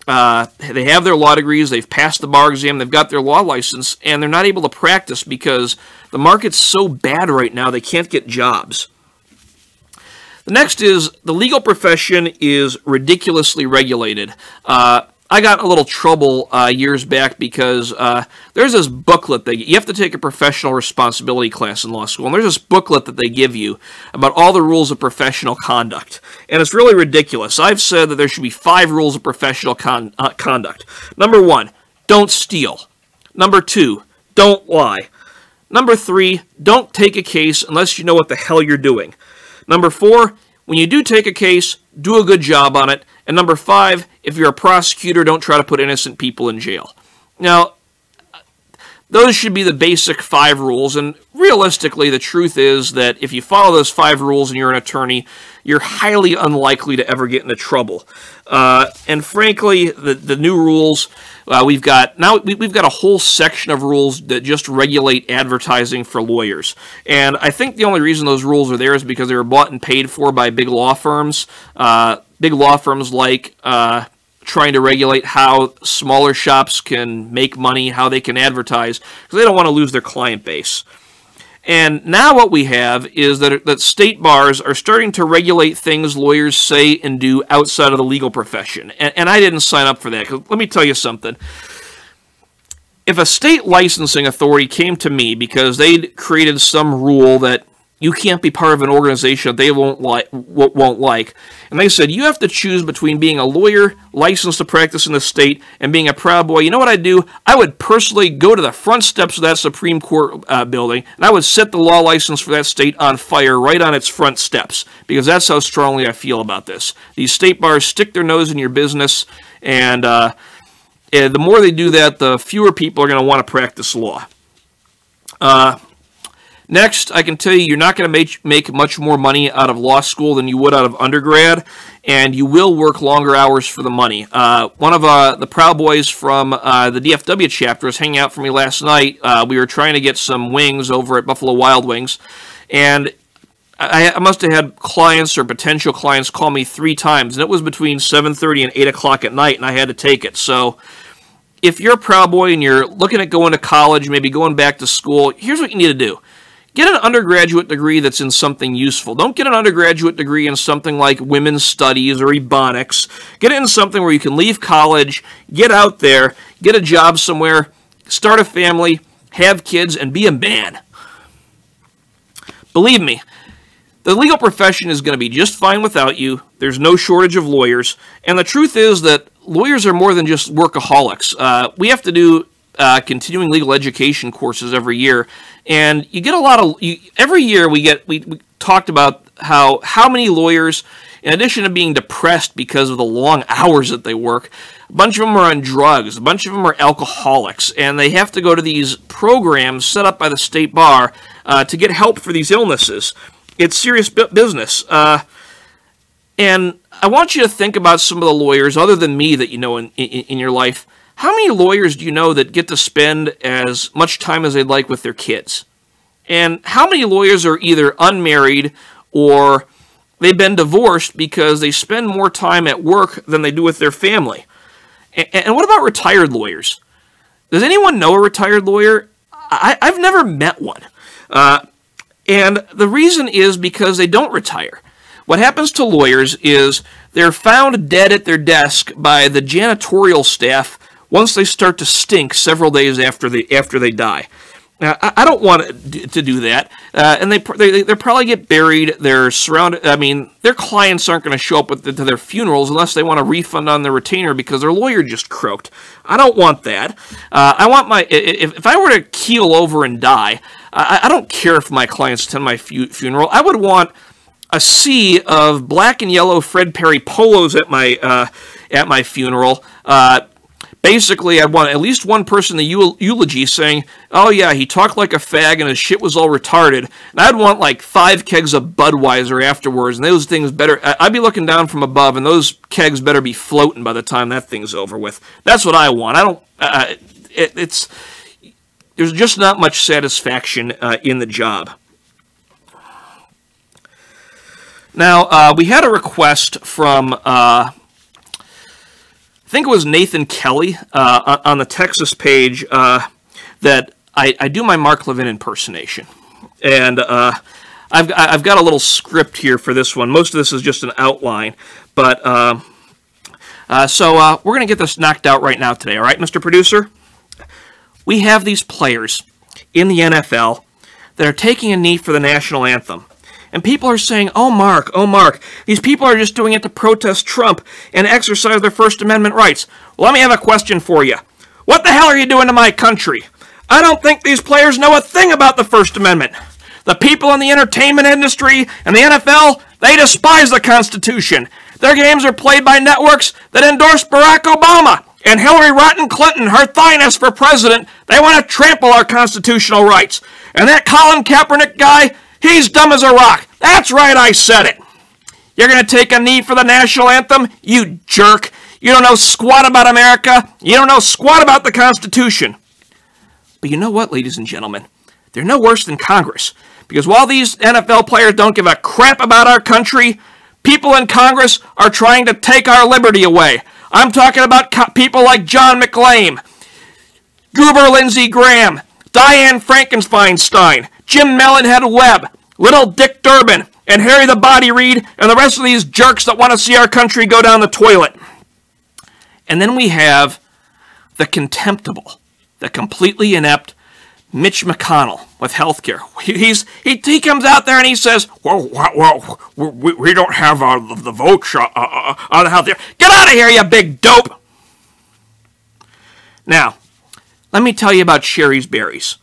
they have their law degrees, they've passed the bar exam, they've got their law license, and they're not able to practice because the market's so bad right now they can't get jobs. The next is the legal profession is ridiculously regulated. I got a little trouble years back because there's this booklet that you have to take a professional responsibility class in law school, and there's this booklet that they give you about all the rules of professional conduct, and it's really ridiculous. I've said that there should be 5 rules of professional conduct. Number 1, don't steal. Number 2, don't lie. Number 3, don't take a case unless you know what the hell you're doing. Number 4, when you do take a case, do a good job on it. And number 5, if you're a prosecutor, don't try to put innocent people in jail. Now, those should be the basic 5 rules, and realistically, the truth is that if you follow those 5 rules and you're an attorney, you're highly unlikely to ever get into trouble. And frankly, the new rules, we've got a whole section of rules that just regulate advertising for lawyers. And I think the only reason those rules are there is because they were bought and paid for by big law firms. Big law firms like trying to regulate how smaller shops can make money, how they can advertise, because they don't want to lose their client base. And now what we have is that state bars are starting to regulate things lawyers say and do outside of the legal profession. And I didn't sign up for that, because let me tell you something. If a state licensing authority came to me because they'd created some rule that you can't be part of an organization that they won't like, and they said, you have to choose between being a lawyer licensed to practice in the state and being a Proud Boy, you know what I'd do? I would personally go to the front steps of that Supreme Court building, and I would set the law license for that state on fire right on its front steps, because that's how strongly I feel about this. These state bars stick their nose in your business, and the more they do that, the fewer people are going to want to practice law. Next, I can tell you you're not going to make much more money out of law school than you would out of undergrad, and you will work longer hours for the money. One of the Proud Boys from the DFW chapter was hanging out for me last night. We were trying to get some wings over at Buffalo Wild Wings, and I must have had clients or potential clients call me 3 times, and it was between 7:30 and 8 o'clock at night, and I had to take it. So if you're a Proud Boy and you're looking at going to college, maybe going back to school, here's what you need to do. Get an undergraduate degree that's in something useful. Don't get an undergraduate degree in something like women's studies or ebonics. Get it in something where you can leave college, get out there, get a job somewhere, start a family, have kids, and be a man. Believe me, the legal profession is going to be just fine without you. There's no shortage of lawyers. And the truth is that lawyers are more than just workaholics. We have to do continuing legal education courses every year. And you get a lot of, every year we talked about how many lawyers, in addition to being depressed because of the long hours that they work, a bunch of them are on drugs, a bunch of them are alcoholics, and they have to go to these programs set up by the state bar to get help for these illnesses. It's serious business. And I want you to think about some of the lawyers, other than me, that you know in your life. How many lawyers do you know that get to spend as much time as they'd like with their kids? And how many lawyers are either unmarried or they've been divorced because they spend more time at work than they do with their family? And what about retired lawyers? Does anyone know a retired lawyer? I've never met one. And the reason is because they don't retire. What happens to lawyers is they're found dead at their desk by the janitorial staff once they start to stink several days after they die. Now, I don't want to do that, and they probably get buried. They're surrounded. I mean, their clients aren't going to show up to their funerals unless they want a refund on their retainer because their lawyer just croaked. I don't want that. I want if I were to keel over and die, I don't care if my clients attend my funeral. I would want a sea of black and yellow Fred Perry polos at my funeral. Basically, I'd want at least one person in the eulogy saying, "Oh yeah, he talked like a fag and his shit was all retarded." And I'd want like 5 kegs of Budweiser afterwards, and those things better. I'd be looking down from above, and those kegs better be floating by the time that thing's over with. That's what I want. I don't. There's just not much satisfaction in the job. Now, we had a request from, I think it was Nathan Kelly on the Texas page that I do my Mark Levin impersonation. And I've got a little script here for this one. Most of this is just an outline. But so we're going to get this knocked out right now today, all right, Mr. Producer? We have these players in the NFL that are taking a knee for the national anthem. And people are saying, oh, Mark, these people are just doing it to protest Trump and exercise their First Amendment rights. Well, let me have a question for you. What the hell are you doing to my country? I don't think these players know a thing about the First Amendment. The people in the entertainment industry and the NFL, they despise the Constitution. Their games are played by networks that endorse Barack Obama and Hillary Rotten Clinton, her thyness for president. They want to trample our constitutional rights. And that Colin Kaepernick guy, he's dumb as a rock. That's right, I said it. You're going to take a knee for the national anthem? You jerk. You don't know squat about America. You don't know squat about the Constitution. But you know what, ladies and gentlemen? They're no worse than Congress. Because while these NFL players don't give a crap about our country, people in Congress are trying to take our liberty away. I'm talking about people like John McClain, Goober Lindsey Graham, Dianne Frankenfeinstein, Jim Mellonhead Webb, Little Dick Durbin, and Harry the Body Reid, and the rest of these jerks that want to see our country go down the toilet. And then we have the contemptible, the completely inept Mitch McConnell with healthcare. He comes out there and he says, well, we don't have the votes on healthcare. Get out of here, you big dope! Now, let me tell you about Sherry's Berries.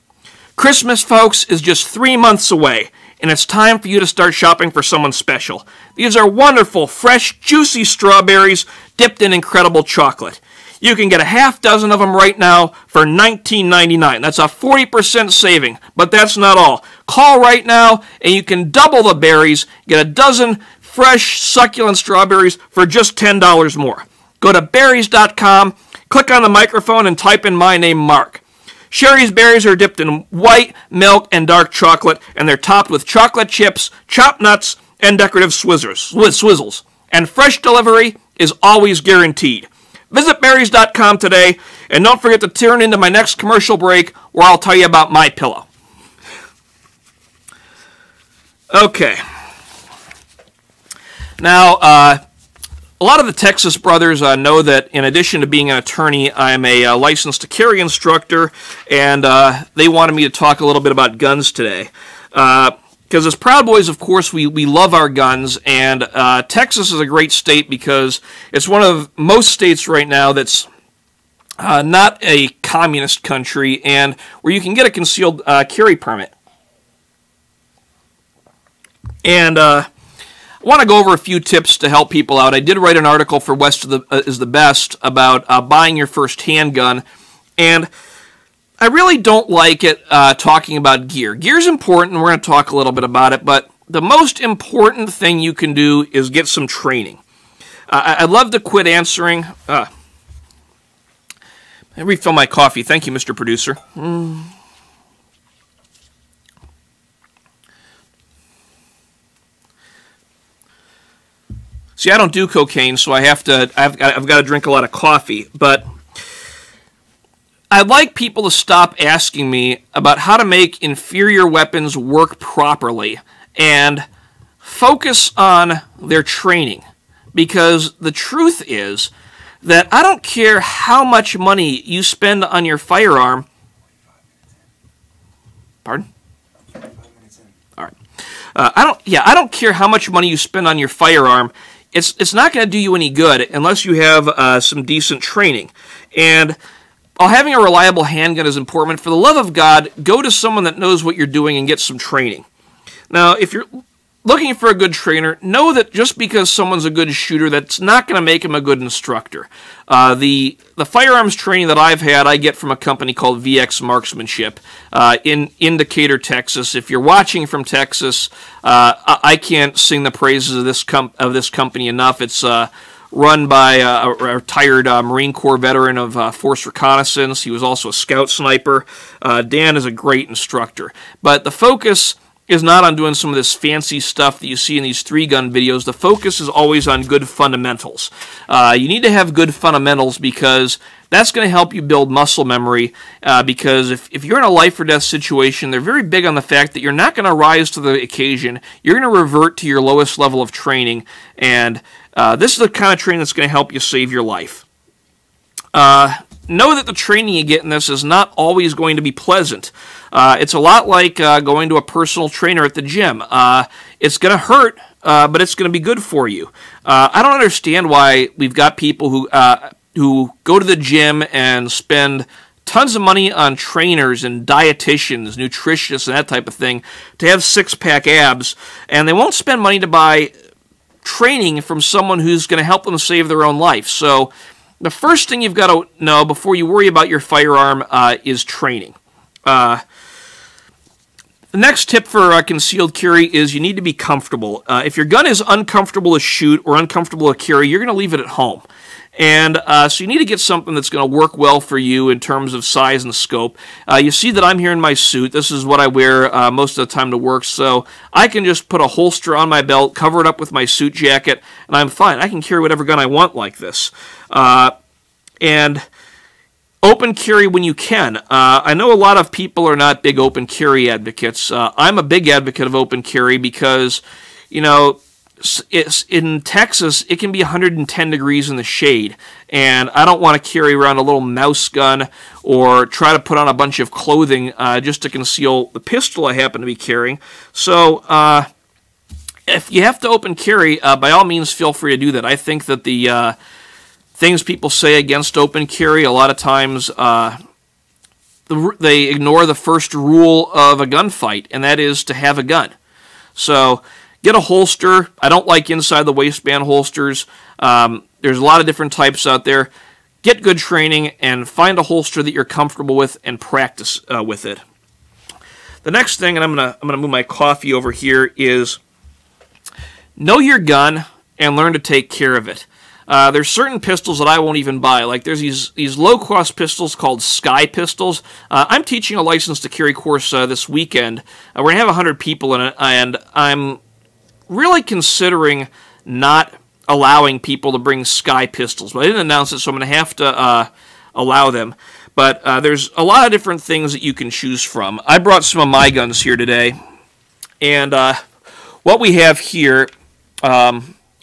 Christmas, folks, is just 3 months away, and it's time for you to start shopping for someone special. These are wonderful, fresh, juicy strawberries dipped in incredible chocolate. You can get a half dozen of them right now for $19.99. That's a 40% saving, but that's not all. Call right now, and you can double the berries, get a dozen fresh, succulent strawberries for just $10 more. Go to berries.com, click on the microphone, and type in my name, Mark. Sherry's berries are dipped in white, milk, and dark chocolate, and they're topped with chocolate chips, chopped nuts, and decorative swizzles. And fresh delivery is always guaranteed. Visit berries.com today, and don't forget to tune into my next commercial break where I'll tell you about my pillow. Okay. Now, a lot of the Texas brothers know that in addition to being an attorney, I'm a licensed to carry instructor, and they wanted me to talk a little bit about guns today. Because as Proud Boys, of course, we love our guns, and Texas is a great state because it's one of most states right now that's not a communist country, and where you can get a concealed carry permit. And I want to go over a few tips to help people out. I did write an article for West is the Best about buying your first handgun, and I really don't like it talking about gear. Gear's important, and we're going to talk a little bit about it, but the most important thing you can do is get some training. I'd love to quit answering. I refill my coffee. Thank you, Mr. Producer. See, I don't do cocaine, so I've got to drink a lot of coffee, but I'd like people to stop asking me about how to make inferior weapons work properly and focus on their training. Because the truth is that I don't care how much money you spend on your firearm. Pardon? All right. I don't care how much money you spend on your firearm. It's not going to do you any good unless you have some decent training. And while having a reliable handgun is important, for the love of God, go to someone that knows what you're doing and get some training. Now, if you're looking for a good trainer, know that just because someone's a good shooter, that's not going to make him a good instructor. The firearms training that I've had, I get from a company called VX Marksmanship in Decatur, Texas. If you're watching from Texas, I can't sing the praises of this company enough. It's run by a retired Marine Corps veteran of Force Reconnaissance. He was also a scout sniper. Dan is a great instructor. But the focus is not on doing some of this fancy stuff that you see in these 3-gun videos. The focus is always on good fundamentals. You need to have good fundamentals because that's going to help you build muscle memory, because if you're in a life-or-death situation, they're very big on the fact that you're not going to rise to the occasion. You're going to revert to your lowest level of training, and this is the kind of training that's going to help you save your life. Know that the training you get in this is not always going to be pleasant. It's a lot like going to a personal trainer at the gym. It's going to hurt, but it's going to be good for you. I don't understand why we've got people who go to the gym and spend tons of money on trainers and dietitians, nutritionists, and that type of thing to have six-pack abs, and they won't spend money to buy training from someone who's going to help them save their own life. So the first thing you've got to know before you worry about your firearm is training. The next tip for concealed carry is you need to be comfortable. If your gun is uncomfortable to shoot or uncomfortable to carry, you're going to leave it at home. And so you need to get something that's going to work well for you in terms of size and scope. You see that I'm here in my suit. This is what I wear most of the time to work, so I can just put a holster on my belt, cover it up with my suit jacket, and I'm fine. I can carry whatever gun I want like this. And open carry when you can. I know a lot of people are not big open carry advocates. I'm a big advocate of open carry because, you know, in Texas, it can be 110 degrees in the shade, and I don't want to carry around a little mouse gun or try to put on a bunch of clothing just to conceal the pistol I happen to be carrying. So if you have to open carry, by all means, feel free to do that. I think that the things people say against open carry, a lot of times they ignore the first rule of a gunfight, and that is to have a gun. So get a holster. I don't like inside the waistband holsters. There's a lot of different types out there. get good training, and find a holster that you're comfortable with and practice with it. The next thing, and I'm gonna move my coffee over here, is know your gun and learn to take care of it. There's certain pistols that I won't even buy. Like there's these low-cost pistols called Sky pistols. I'm teaching a license to carry course this weekend. We're going to have 100 people in it, and I'm really considering not allowing people to bring Sky pistols. But I didn't announce it, so I'm going to have to allow them. But there's a lot of different things that you can choose from. I brought some of my guns here today, and what we have here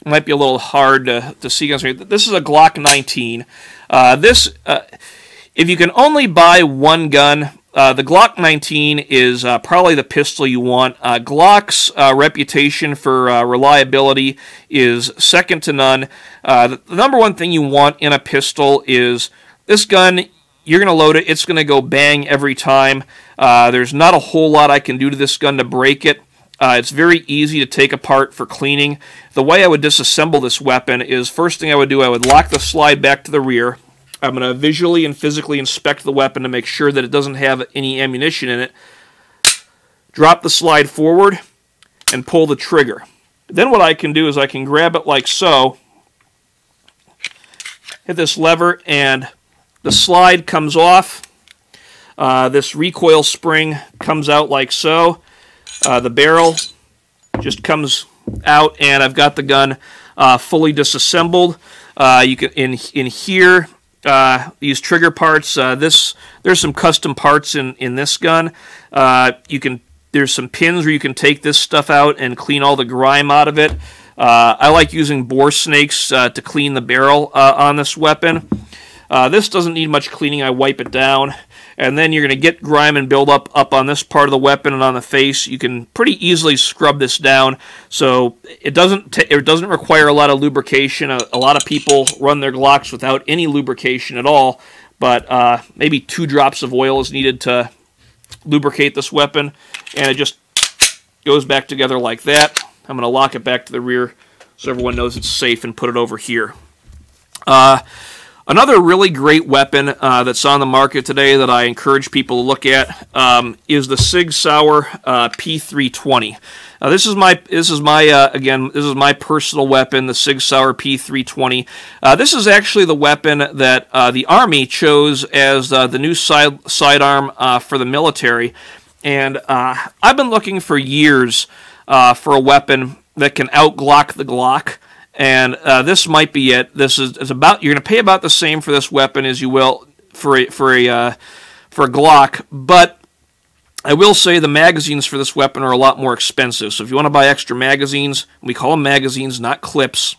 might be a little hard to see. This is a Glock 19. If you can only buy one gun, the Glock 19 is probably the pistol you want. Glock's reputation for reliability is second to none. The number one thing you want in a pistol is this gun. You're going to load it. It's going to go bang every time. There's not a whole lot I can do to this gun to break it. It's very easy to take apart for cleaning. The way I would disassemble this weapon is, first thing I would do, I would lock the slide back to the rear. I'm going to visually and physically inspect the weapon to make sure that it doesn't have any ammunition in it. Drop the slide forward and pull the trigger. Then what I can do is I can grab it like so, hit this lever, and the slide comes off. This recoil spring comes out like so. The barrel just comes out, and I've got the gun fully disassembled. You can in here these trigger parts. There's some custom parts in this gun. There's some pins where you can take this stuff out and clean all the grime out of it. I like using bore snakes to clean the barrel on this weapon. This doesn't need much cleaning. I wipe it down. And then you're going to get grime and build up on this part of the weapon and on the face. You can pretty easily scrub this down, so it doesn't require a lot of lubrication. A lot of people run their Glocks without any lubrication at all, but maybe 2 drops of oil is needed to lubricate this weapon, and it just goes back together like that. I'm going to lock it back to the rear so everyone knows it's safe and put it over here. Another really great weapon that's on the market today that I encourage people to look at is the Sig Sauer P320. This is my personal weapon, the Sig Sauer P320. This is actually the weapon that the Army chose as the new sidearm for the military, and I've been looking for years for a weapon that can out-Glock the Glock. And this might be it. This is about, you're going to pay about the same for this weapon as you will for a Glock, but I will say the magazines for this weapon are a lot more expensive. So if you want to buy extra magazines, we call them magazines, not clips.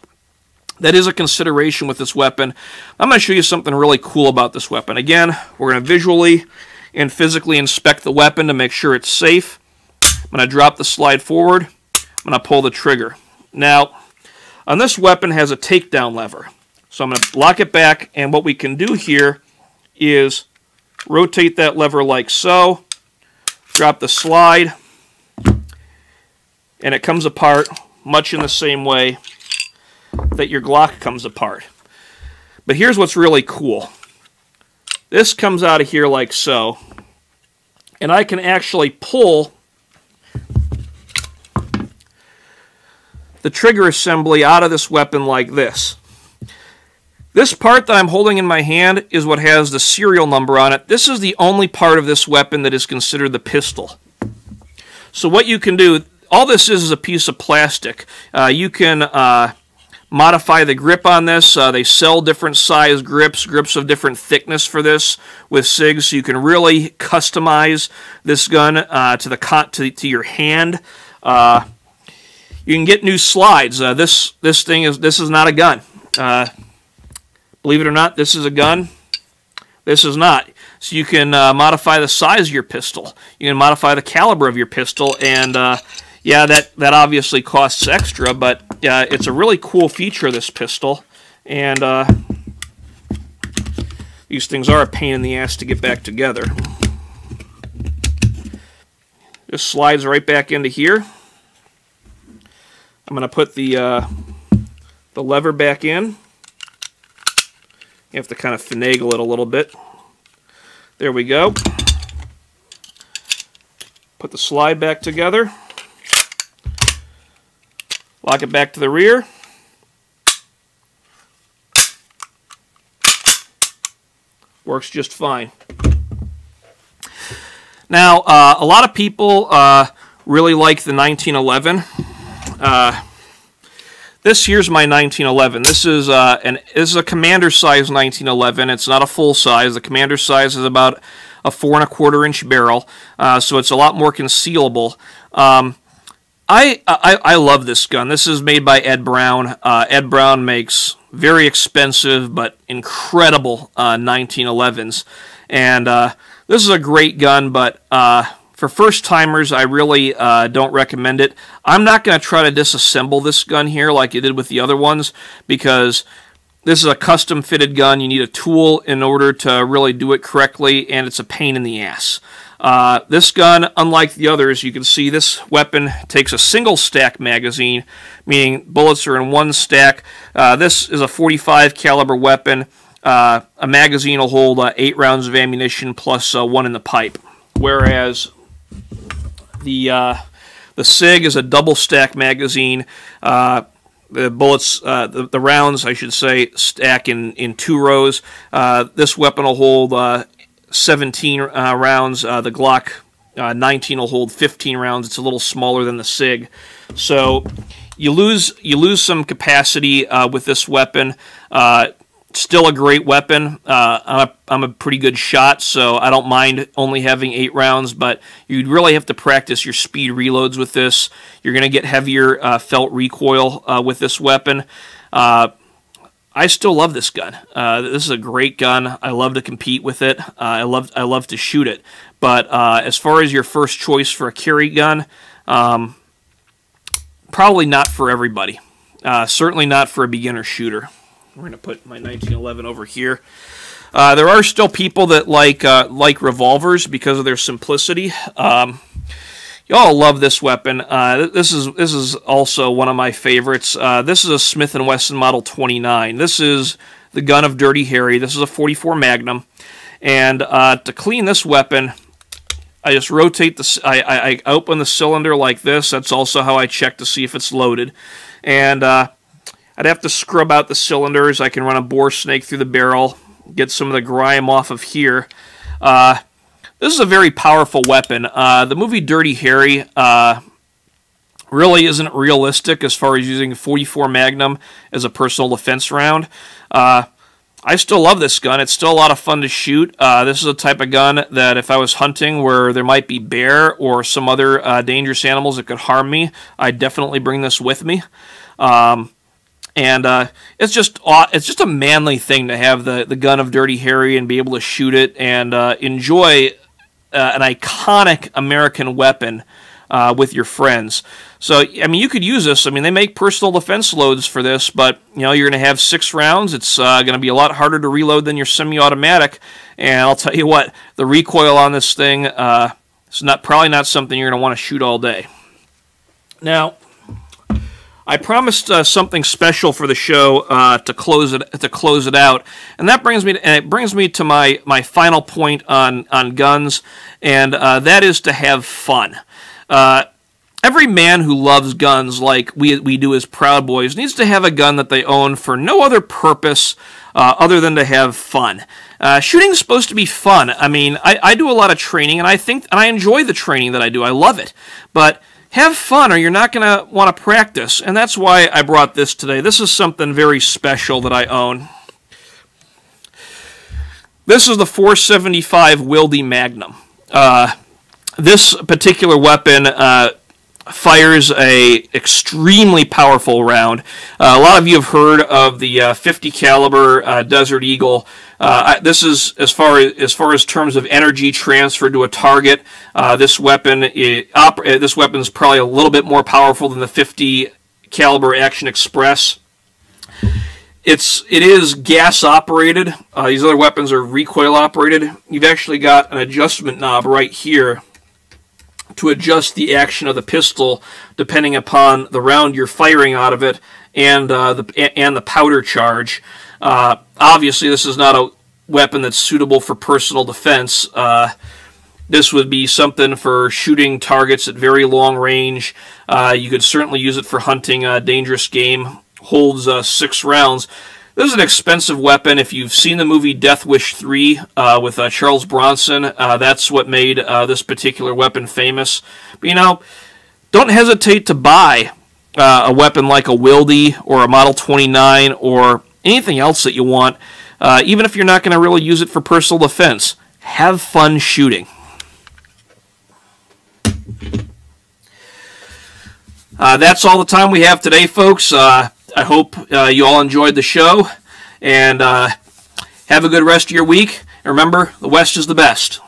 That is a consideration with this weapon. I'm going to show you something really cool about this weapon. Again, we're going to visually and physically inspect the weapon to make sure it's safe. I'm going to drop the slide forward. I'm going to pull the trigger. Now, on this weapon has a takedown lever. So I'm going to lock it back, and what we can do here is rotate that lever like so, drop the slide, and it comes apart much in the same way that your Glock comes apart. But here's what's really cool. This comes out of here like so, and I can actually pull the trigger assembly out of this weapon like this. This part that I'm holding in my hand is what has the serial number on it. This is the only part of this weapon that is considered the pistol. So what you can do, all this is a piece of plastic. You can modify the grip on this. They sell different size grips of different thickness for this with SIGs, so you can really customize this gun to your hand. You can get new slides. This is not a gun. Believe it or not, this is a gun. This is not. So you can modify the size of your pistol. You can modify the caliber of your pistol, and yeah, that obviously costs extra, but it's a really cool feature of this pistol. And these things are a pain in the ass to get back together. This slides right back into here. I'm going to put the lever back in, You have to kind of finagle it a little bit. There we go. Put the slide back together. Lock it back to the rear. Works just fine. Now, a lot of people really like the 1911. This here's my 1911. This is a commander size 1911. It's not a full size. The commander size is about a 4 1/4 inch barrel, so it's a lot more concealable. I love this gun. This is made by Ed Brown. Ed Brown makes very expensive but incredible 1911s, and this is a great gun, but for first-timers, I really don't recommend it. I'm not going to try to disassemble this gun here like I did with the other ones, because this is a custom-fitted gun. You need a tool in order to really do it correctly, and it's a pain in the ass. This gun, unlike the others, you can see this weapon takes a single-stack magazine, meaning bullets are in one stack. This is a .45 caliber weapon. A magazine will hold 8 rounds of ammunition plus 1 in the pipe, whereas the SIG is a double stack magazine. The bullets, the rounds, I should say, stack in 2 rows. This weapon will hold 17 rounds. The Glock 19 will hold 15 rounds. It's a little smaller than the SIG, so you lose some capacity with this weapon. Still a great weapon. I'm a pretty good shot, so I don't mind only having 8 rounds, but you'd really have to practice your speed reloads with this. You're going to get heavier felt recoil with this weapon. I still love this gun. This is a great gun. I love to compete with it. I love to shoot it. But as far as your first choice for a carry gun, probably not for everybody. Certainly not for a beginner shooter. We're going to put my 1911 over here. There are still people that like revolvers because of their simplicity. Y'all love this weapon. This is also one of my favorites. This is a Smith & Wesson Model 29. This is the gun of Dirty Harry. This is a .44 Magnum. And to clean this weapon, I just rotate the. I open the cylinder like this. That's also how I check to see if it's loaded. And I'd have to scrub out the cylinders. I can run a bore snake through the barrel, get some of the grime off of here. This is a very powerful weapon. The movie Dirty Harry really isn't realistic as far as using a .44 Magnum as a personal defense round. I still love this gun. It's still a lot of fun to shoot. This is a type of gun that if I was hunting where there might be bear or some other dangerous animals that could harm me, I'd definitely bring this with me. And it's just a manly thing to have the gun of Dirty Harry and be able to shoot it and enjoy an iconic American weapon with your friends. So, I mean, you could use this. I mean, they make personal defense loads for this, but, you know, you're going to have 6 rounds. It's going to be a lot harder to reload than your semi-automatic. And I'll tell you what, the recoil on this thing is probably not something you're going to want to shoot all day. Now, I promised something special for the show to close it out, and that brings me to my final point on guns, and that is to have fun. Every man who loves guns like we do as Proud Boys needs to have a gun that they own for no other purpose other than to have fun. Shooting is supposed to be fun. I mean, I do a lot of training, and I enjoy the training that I do. I love it, but have fun or you're not going to want to practice, and that's why I brought this today. This is something very special that I own. This is the .475 Wilde Magnum. This particular weapon fires a extremely powerful round. A lot of you have heard of the 50 caliber Desert Eagle. This is as far as terms of energy transferred to a target. This weapon is probably a little bit more powerful than the 50 caliber Action Express. It is gas operated. These other weapons are recoil operated. You've actually got an adjustment knob right here to adjust the action of the pistol depending upon the round you're firing out of it and the powder charge. Obviously, this is not a weapon that's suitable for personal defense. This would be something for shooting targets at very long range. You could certainly use it for hunting dangerous game. Holds 6 rounds. This is an expensive weapon. If you've seen the movie Death Wish 3 with Charles Bronson, that's what made this particular weapon famous. But, you know, don't hesitate to buy a weapon like a Wildy or a Model 29 or anything else that you want, even if you're not going to really use it for personal defense. Have fun shooting. That's all the time we have today, folks. I hope you all enjoyed the show, and have a good rest of your week. And remember, the West is the best.